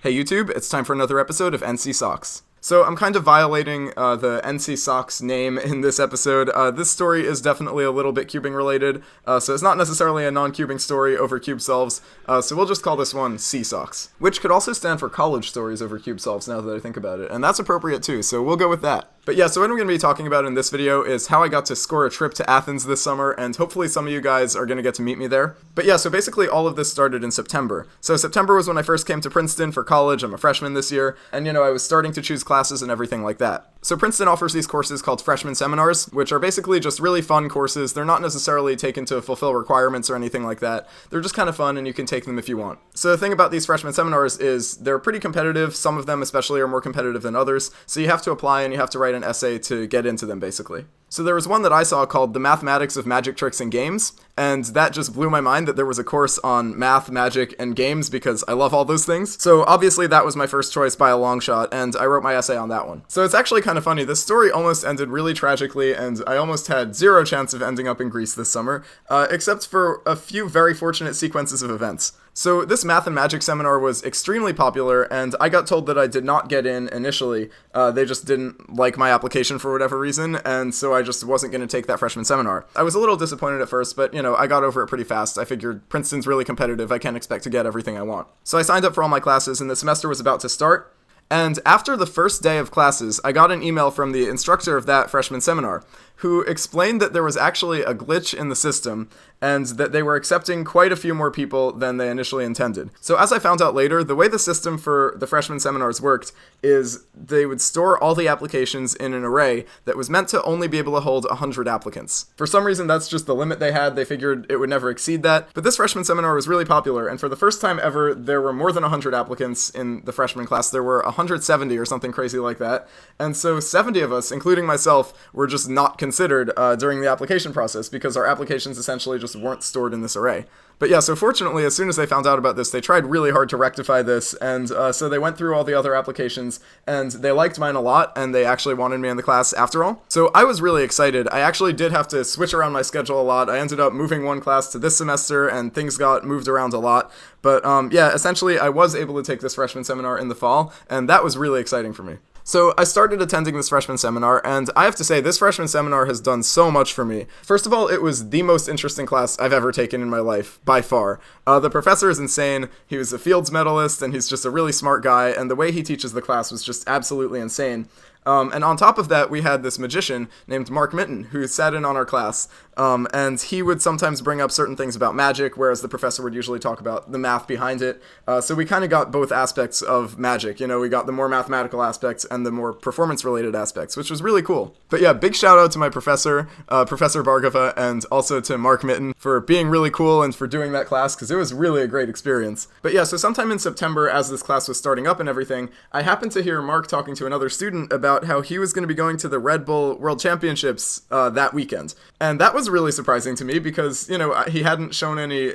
Hey YouTube, it's time for another episode of NC Socks. So I'm kind of violating the NC Socks name in this episode. This story is definitely a little bit cubing related, so it's not necessarily a non-cubing story over cube solves, so we'll just call this one C Socks, which could also stand for college stories over cube solves now that I think about it, and that's appropriate too, so we'll go with that. But yeah, so what we're going to be talking about in this video is how I got to score a trip to Athens this summer, and hopefully some of you guys are going to get to meet me there. But yeah, so basically all of this started in September. So September was when I first came to Princeton for college. I'm a freshman this year, and I was starting to choose classes and everything like that. So Princeton offers these courses called freshman seminars, which are basically just really fun courses. They're not necessarily taken to fulfill requirements or anything like that. They're just kind of fun, and you can take them if you want. So the thing about these freshman seminars is they're pretty competitive. Some of them especially are more competitive than others. So you have to apply and you have to write an essay to get into them, basically. So there was one that I saw called The Mathematics of Magic Tricks and Games, and that just blew my mind that there was a course on math, magic, and games because I love all those things. So obviously that was my first choice by a long shot, and I wrote my essay on that one. So it's actually kind of funny. This story almost ended really tragically, and I almost had zero chance of ending up in Greece this summer, except for a few very fortunate sequences of events. So this math and magic seminar was extremely popular, and I got told that I did not get in initially. They just didn't like my application for whatever reason, and so I just wasn't going to take that freshman seminar. I was a little disappointed at first, but I got over it pretty fast. I figured Princeton's really competitive. I can't expect to get everything I want. So I signed up for all my classes, and the semester was about to start. And after the first day of classes, I got an email from the instructor of that freshman seminar, who explained that there was actually a glitch in the system and that they were accepting quite a few more people than they initially intended. So as I found out later, the way the system for the freshman seminars worked is they would store all the applications in an array that was meant to only be able to hold 100 applicants. For some reason, that's just the limit they had. They figured it would never exceed that. But this freshman seminar was really popular, and for the first time ever, there were more than 100 applicants in the freshman class. There were 170 or something crazy like that. And so 70 of us, including myself, were just not considered during the application process because our applications essentially just weren't stored in this array. But yeah, so fortunately, as soon as they found out about this, they tried really hard to rectify this, and so they went through all the other applications, and they liked mine a lot, and they actually wanted me in the class after all. So I was really excited. I actually did have to switch around my schedule a lot. I ended up moving one class to this semester, and things got moved around a lot. But yeah, essentially, I was able to take this freshman seminar in the fall, and that was really exciting for me. So I started attending this freshman seminar, and I have to say, this freshman seminar has done so much for me. First of all, it was the most interesting class I've ever taken in my life, by far. The professor is insane. He was a Fields medalist, and he's just a really smart guy, and the way he teaches the class was just absolutely insane. And on top of that, we had this magician named Mark Mitten who sat in on our class, and he would sometimes bring up certain things about magic, whereas the professor would usually talk about the math behind it. So we kind of got both aspects of magic. We got the more mathematical aspects and the more performance-related aspects, which was really cool. But yeah, big shout out to my professor, Professor Bhargava, and also to Mark Mitten for being really cool and for doing that class, because it was really a great experience. But yeah, so sometime in September, as this class was starting up and everything, I happened to hear Mark talking to another student about how he was going to be going to the Red Bull World Championships that weekend. And that was really surprising to me because, he hadn't shown any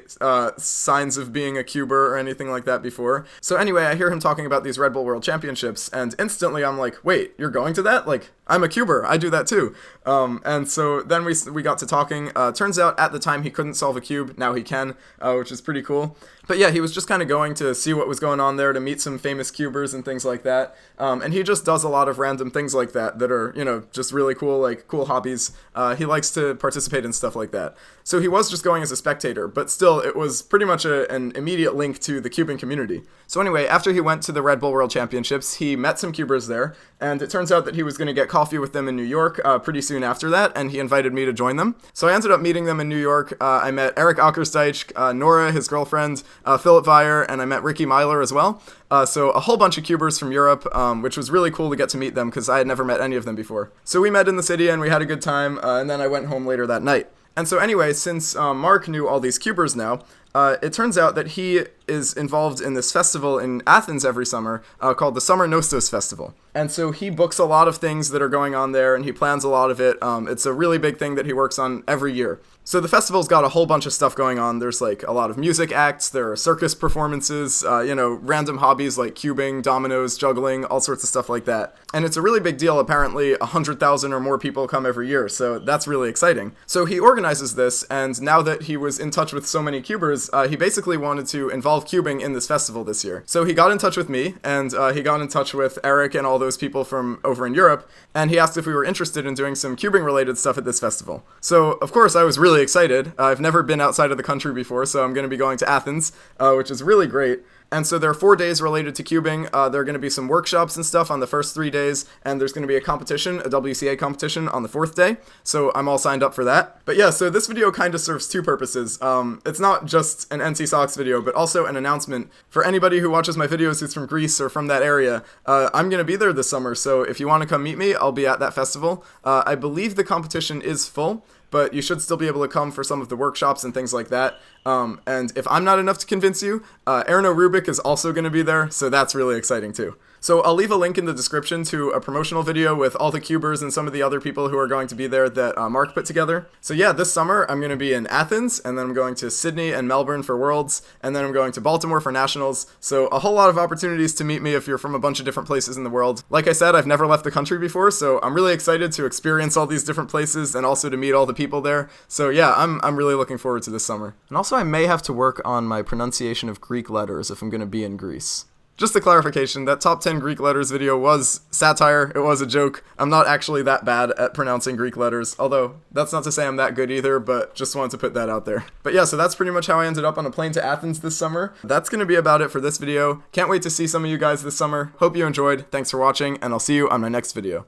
signs of being a cuber or anything like that before. So anyway, I hear him talking about these Red Bull World Championships, and instantly I'm like, wait, you're going to that? Like, I'm a cuber. I do that too. And so then we got to talking. Turns out at the time he couldn't solve a cube. Now he can, which is pretty cool. But yeah, he was just kind of going to see what was going on there, to meet some famous cubers and things like that. And he just does a lot of random things like that are, just really cool, like cool hobbies. He likes to participate in stuff like that. So he was just going as a spectator, but still it was pretty much an immediate link to the cubing community. So anyway, after he went to the Red Bull World Championships, he met some cubers there, and it turns out that he was going to get coffee with them in New York pretty soon after that, and he invited me to join them. So I ended up meeting them in New York. I met Eric Alkersdeich, Nora, his girlfriend, Philip Weyer, and I met Ricky Myler as well. So a whole bunch of cubers from Europe, which was really cool to get to meet them because I had never met any of them before. So we met in the city and we had a good time, and then I went home later that night. And so anyway, since Mark knew all these cubers now, it turns out that he is involved in this festival in Athens every summer called the Summer Nostos Festival. And so he books a lot of things that are going on there, and he plans a lot of it. It's a really big thing that he works on every year. So the festival's got a whole bunch of stuff going on. There's like a lot of music acts, there are circus performances, random hobbies like cubing, dominoes, juggling, all sorts of stuff like that. And it's a really big deal. Apparently 100,000 or more people come every year, so that's really exciting. So he organizes this, and now that he was in touch with so many cubers, was he basically wanted to involve cubing in this festival this year. So he got in touch with me, and he got in touch with Eric and all those people from over in Europe, and he asked if we were interested in doing some cubing related stuff at this festival. So of course I was really excited. I've never been outside of the country before, so I'm going to be going to Athens, which is really great. And so there are 4 days related to cubing. There are going to be some workshops and stuff on the first 3 days, and there's going to be a competition, a WCA competition, on the 4th day. So I'm all signed up for that. But yeah, so this video kind of serves 2 purposes. It's not just an NC Socks video, but also an announcement for anybody who watches my videos who's from Greece or from that area. I'm going to be there this summer, so if you want to come meet me, I'll be at that festival. I believe the competition is full, but you should still be able to come for some of the workshops and things like that. And if I'm not enough to convince you, Erno Rubik is also going to be there, so that's really exciting too. So I'll leave a link in the description to a promotional video with all the cubers and some of the other people who are going to be there that Mark put together. So yeah, this summer I'm going to be in Athens, and then I'm going to Sydney and Melbourne for Worlds, and then I'm going to Baltimore for Nationals. So a whole lot of opportunities to meet me if you're from a bunch of different places in the world. Like I said, I've never left the country before, so I'm really excited to experience all these different places and also to meet all the people there. So yeah, I'm really looking forward to this summer. And also I may have to work on my pronunciation of Greek letters if I'm going to be in Greece. Just a clarification, that top 10 Greek letters video was satire, it was a joke. I'm not actually that bad at pronouncing Greek letters, although that's not to say I'm that good either, but just wanted to put that out there. But yeah, so that's pretty much how I ended up on a plane to Athens this summer. That's going to be about it for this video. Can't wait to see some of you guys this summer. Hope you enjoyed, thanks for watching, and I'll see you on my next video.